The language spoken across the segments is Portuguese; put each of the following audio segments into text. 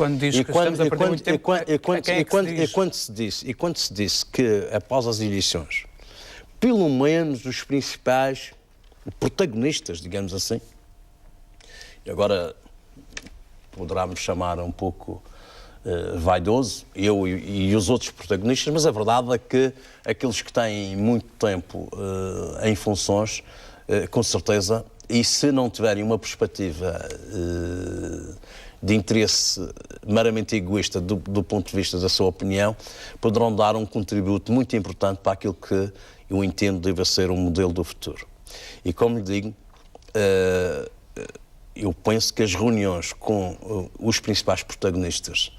Quando diz que estamos a perder muito tempo, e quando se disse que, após as eleições, pelo menos os principais protagonistas, digamos assim, e agora poderá-me chamar um pouco vaidoso, eu e os outros protagonistas, mas a verdade é que aqueles que têm muito tempo em funções, com certeza, e se não tiverem uma perspectiva de interesse meramente egoísta do ponto de vista da sua opinião, poderão dar um contributo muito importante para aquilo que eu entendo deve ser um modelo do futuro. E como lhe digo, eu penso que as reuniões com os principais protagonistas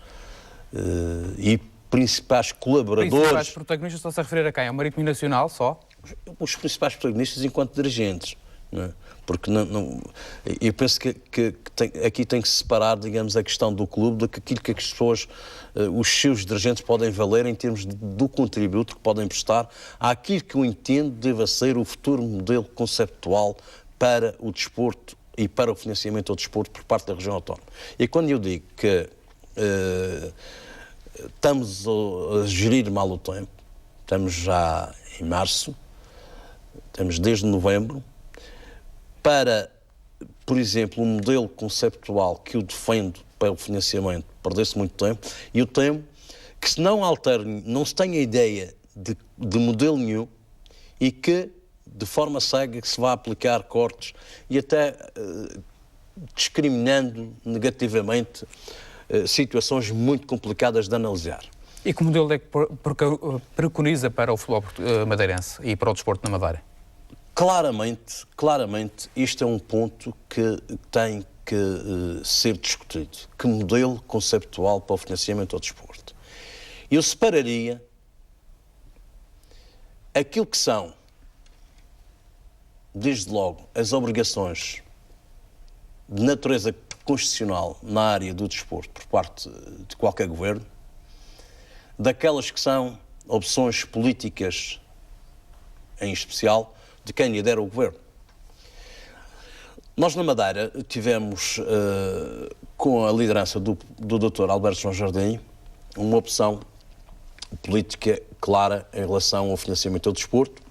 e principais colaboradores... Os principais protagonistas estão-se a referir a quem? Ao Marítimo Nacional só? Os principais protagonistas enquanto dirigentes, não é? Porque eu penso que aqui tem que se separar, digamos, a questão do clube daquilo que as pessoas, os seus dirigentes podem valer em termos do contributo que podem prestar àquilo que eu entendo deva ser o futuro modelo conceptual para o desporto e para o financiamento ao desporto por parte da região autónoma. E quando eu digo que estamos a gerir mal o tempo, estamos já em março, estamos desde novembro, para, por exemplo, um modelo conceptual que eu defendo para o financiamento perdesse muito tempo, e eu temo que se não alterne, não se tenha ideia de modelo nenhum e que, de forma cega, se vá aplicar cortes e até discriminando negativamente situações muito complicadas de analisar. E que modelo é que preconiza para o futebol madeirense e para o desporto na Madeira? Claramente, isto é um ponto que tem que ser discutido. Que modelo conceptual para o financiamento ao desporto? Eu separaria aquilo que são, desde logo, as obrigações de natureza constitucional na área do desporto por parte de qualquer governo, daquelas que são opções políticas, em especial, de quem lidera o governo. Nós, na Madeira, tivemos, com a liderança do Dr. Alberto João Jardim, uma opção política clara em relação ao financiamento ao desporto,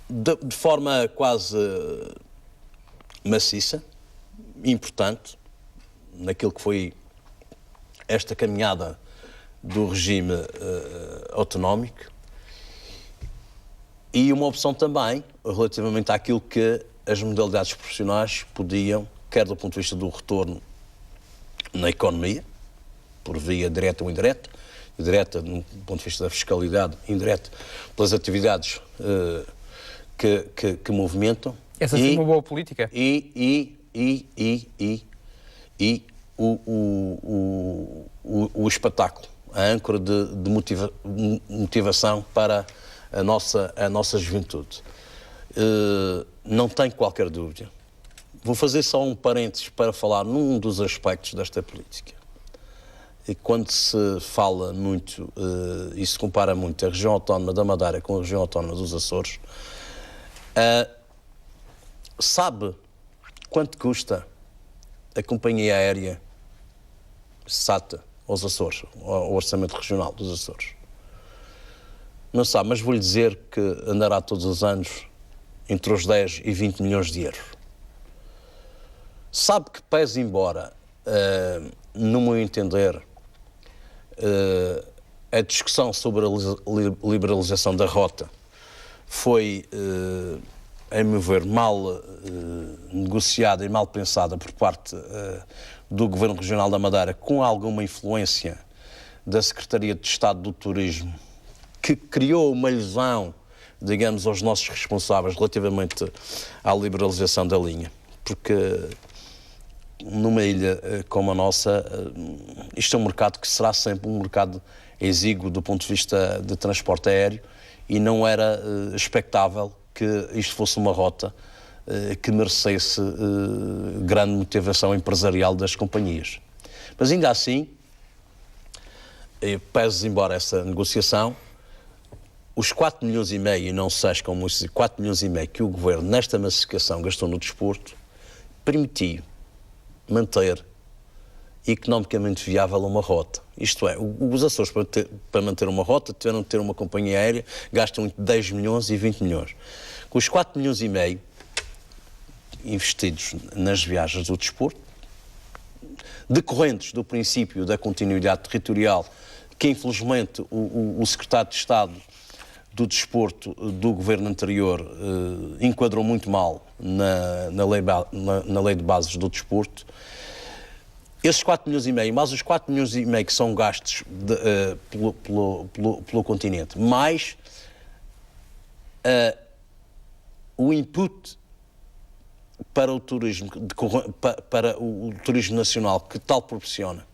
de forma quase maciça, importante, naquilo que foi esta caminhada do regime autonómico, e uma opção também relativamente àquilo que as modalidades profissionais podiam, quer do ponto de vista do retorno na economia, por via direta ou indireta, direta do ponto de vista da fiscalidade, indireta pelas atividades que movimentam. Essa sim é uma boa política. E o espetáculo, a âncora de motivação para a nossa juventude. Não tenho qualquer dúvida. Vou fazer só um parênteses para falar num dos aspectos desta política. E quando se fala muito e se compara muito a região autónoma da Madeira com a região autónoma dos Açores, sabe quanto custa a companhia aérea SATA aos Açores, ao orçamento regional dos Açores? Não sabe, mas vou-lhe dizer que andará todos os anos entre os 10 e 20 milhões de euros. Sabe que, pese embora, no meu entender, a discussão sobre a liberalização da rota foi, a meu ver, mal negociada e mal pensada por parte do Governo Regional da Madeira, com alguma influência da Secretaria de Estado do Turismo, que criou uma ilusão, digamos, aos nossos responsáveis relativamente à liberalização da linha. Porque numa ilha como a nossa, isto é um mercado que será sempre um mercado exíguo do ponto de vista de transporte aéreo e não era expectável que isto fosse uma rota que merecesse grande motivação empresarial das companhias. Mas ainda assim, pese embora essa negociação, os 4 milhões e meio, e não 6 como isso, 4 milhões e meio que o Governo nesta massificação gastou no desporto, permitiu manter economicamente viável uma rota. Isto é, os Açores, para manter uma rota, tiveram de ter uma companhia aérea, gastam entre 10 milhões e 20 milhões. Com os 4 milhões e meio investidos nas viagens do desporto, decorrentes do princípio da continuidade territorial, que infelizmente o secretário de Estado do Desporto do governo anterior enquadrou muito mal na lei de bases do desporto. Esses 4 milhões e meio, mais os 4 milhões e meio que são gastos pelo continente, mais o input para o turismo, para o turismo nacional que tal proporciona,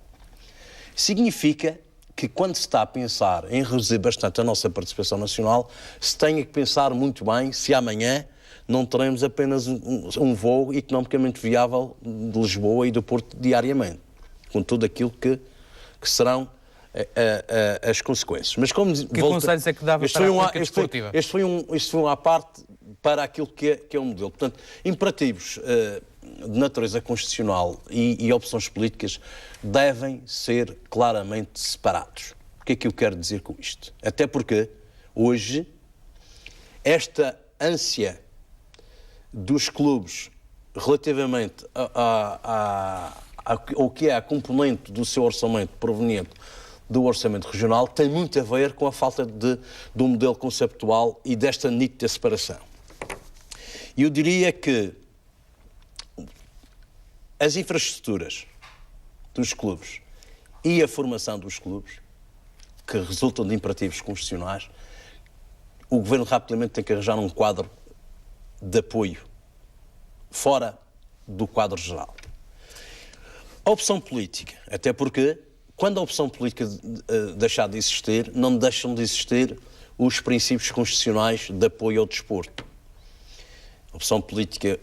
significa que quando se está a pensar em reduzir bastante a nossa participação nacional, se tenha que pensar muito bem se amanhã não teremos apenas um voo economicamente viável de Lisboa e do Porto diariamente, com tudo aquilo que serão as consequências. Mas como que conselhos é que dava para a política desportiva? Este foi uma parte para aquilo que é o modelo. Portanto, imperativos de natureza constitucional e opções políticas devem ser claramente separados. O que é que eu quero dizer com isto? Até porque, hoje, esta ânsia dos clubes relativamente ao que é a componente do seu orçamento proveniente do orçamento regional tem muito a ver com a falta de um modelo conceptual e desta nítida separação. Eu diria que as infraestruturas dos clubes e a formação dos clubes, que resultam de imperativos constitucionais, o Governo rapidamente tem que arranjar um quadro de apoio fora do quadro geral. A opção política, até porque quando a opção política deixar de existir, não deixam de existir os princípios constitucionais de apoio ao desporto. A opção política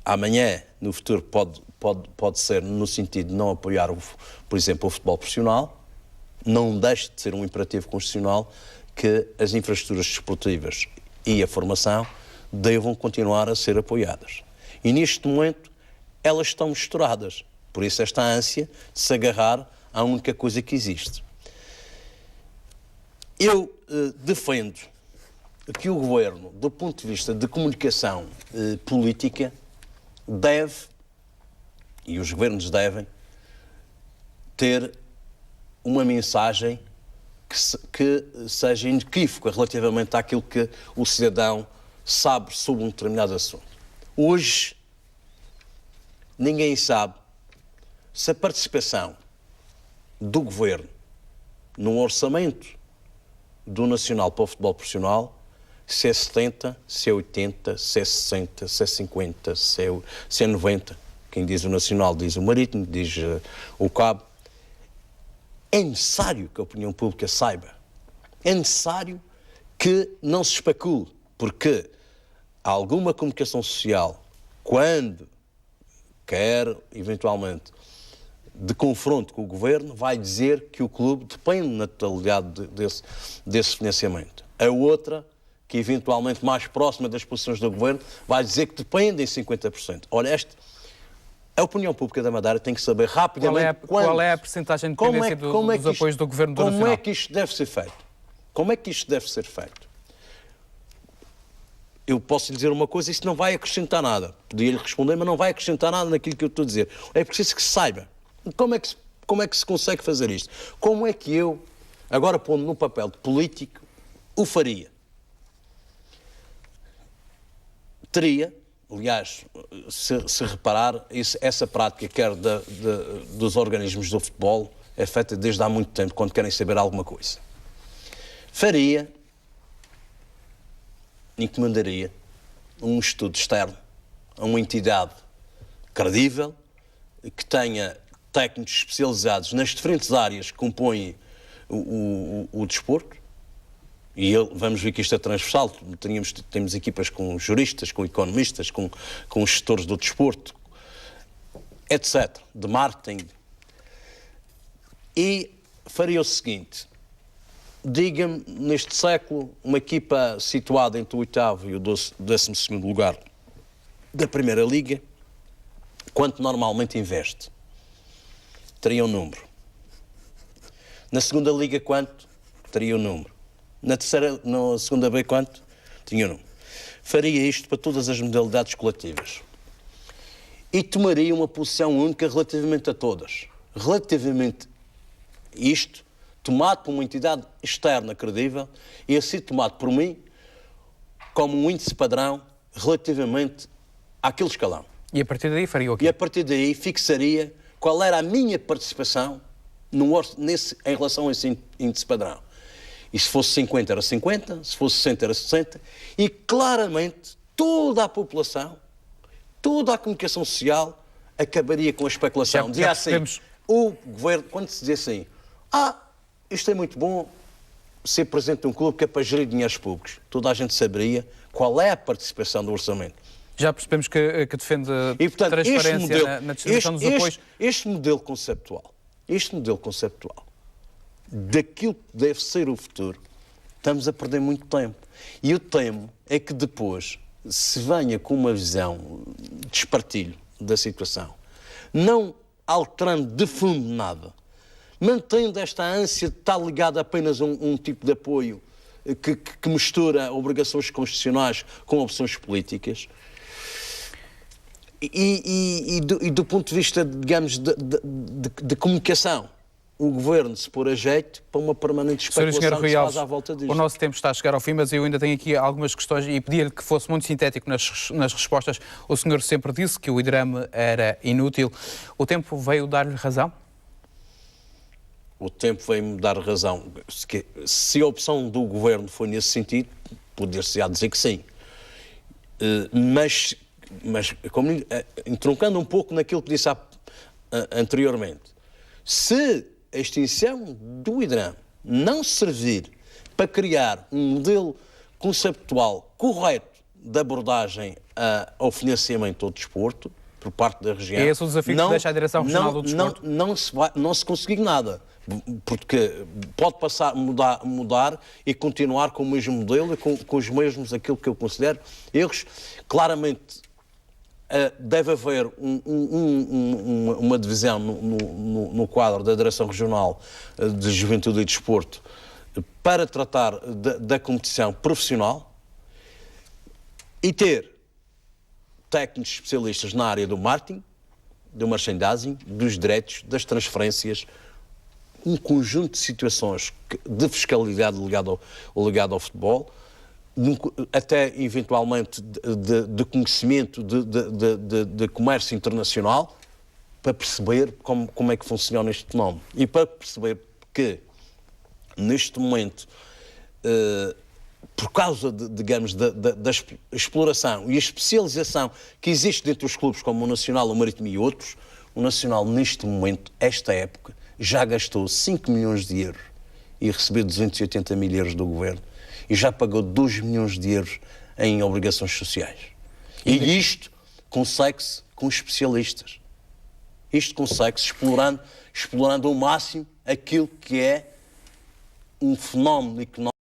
amanhã, no futuro, pode ser no sentido de não apoiar, por exemplo, o futebol profissional. Não deixa de ser um imperativo constitucional que as infraestruturas desportivas e a formação devam continuar a ser apoiadas. E neste momento elas estão misturadas. Por isso esta ânsia de se agarrar à única coisa que existe. Eu defendo que o Governo, do ponto de vista de comunicação política, deve, e os governos devem, ter uma mensagem que seja inequívoca relativamente àquilo que o cidadão sabe sobre um determinado assunto. Hoje, ninguém sabe se a participação do Governo no orçamento do Nacional para o futebol profissional se é 70, se é 80, se é 60, se é 50, se é 90. Quem diz o Nacional diz o Marítimo, diz o Cabo. É necessário que a opinião pública saiba. É necessário que não se especule, porque alguma comunicação social, quando quer, eventualmente, de confronto com o Governo, vai dizer que o clube depende na totalidade desse financiamento. A outra, que eventualmente mais próxima das posições do Governo, vai dizer que depende em 50%. Olha, a opinião pública da Madeira tem que saber rapidamente qual é a percentagem de dependência dos apoios do Governo do Nacional. Como é que isto deve ser feito? Como é que isto deve ser feito? Eu posso lhe dizer uma coisa, isso não vai acrescentar nada. Podia-lhe responder, mas não vai acrescentar nada naquilo que eu estou a dizer. É preciso que se saiba. Como é que se consegue fazer isto? Como é que eu, agora pondo no papel de político, o faria? Teria, aliás, se reparar, essa prática, quer dos organismos do futebol, é feita desde há muito tempo, quando querem saber alguma coisa. Faria, encomendaria um estudo externo a uma entidade credível, que tenha técnicos especializados nas diferentes áreas que compõem o desporto, e vamos ver que isto é transversal, temos equipas com juristas, com economistas, com gestores do desporto, etc., de marketing. E faria o seguinte: diga-me, neste século, uma equipa situada entre o 8º e o 12º lugar da Primeira Liga, quanto normalmente investe? teria um número. Na segunda Liga, quanto? Teria um número. Na segunda B, quanto? Tinha um número. Faria isto para todas as modalidades coletivas. E tomaria uma posição única relativamente a todas. Relativamente a isto, tomado por uma entidade externa credível e assim tomado por mim como um índice padrão relativamente àquele escalão. E a partir daí faria o quê? E a partir daí fixaria qual era a minha participação em relação a esse índice padrão. E se fosse 50 era 50, se fosse 60 era 60, e claramente toda a população, toda a comunicação social acabaria com a especulação. Dizia assim, o governo, quando se dizia assim, isto é muito bom ser presidente de um clube que é para gerir dinheiros públicos, toda a gente saberia qual é a participação do orçamento. Já percebemos que defende e, portanto, transparência na distribuição dos apoios. Este modelo conceptual daquilo que deve ser o futuro, estamos a perder muito tempo. E eu temo é que depois se venha com uma visão de espartilho da situação, não alterando de fundo nada, mantendo esta ânsia de estar ligada apenas a um tipo de apoio que mistura obrigações constitucionais com opções políticas. E do ponto de vista, digamos, de comunicação, o governo se pôr a jeito para uma permanente especulação que se faz à volta disto. O nosso tempo está a chegar ao fim, mas eu ainda tenho aqui algumas questões e pedia-lhe que fosse muito sintético nas respostas. O senhor sempre disse que o IDRAM era inútil. O tempo veio dar-lhe razão? O tempo veio-me dar razão. Se a opção do governo foi nesse sentido, poder-se-á dizer que sim. Mas entroncando um pouco naquilo que disse anteriormente, se a extinção do IDRAM não servir para criar um modelo conceptual correto de abordagem ao financiamento do desporto por parte da região... É esse o desafio que deixa a Direção Regional do Desporto? Não se conseguir nada, porque pode mudar e continuar com o mesmo modelo e com os mesmos, aquilo que eu considero erros. Claramente, deve haver uma divisão no quadro da Direção Regional de Juventude e Desporto para tratar da competição profissional e ter técnicos especialistas na área do marketing, do merchandising, dos direitos, das transferências, um conjunto de situações de fiscalidade ligado ao futebol, até eventualmente de conhecimento de comércio internacional, para perceber como é que funciona este fenómeno. E para perceber que, neste momento, por causa, digamos, da exploração e a especialização que existe dentro dos clubes, como o Nacional, o Marítimo e outros, o Nacional, neste momento, esta época, já gastou 5 milhões de euros e recebeu 280 mil euros do governo. E já pagou 2 milhões de euros em obrigações sociais. E isto consegue-se com especialistas. Isto consegue-se explorando ao máximo aquilo que é um fenómeno económico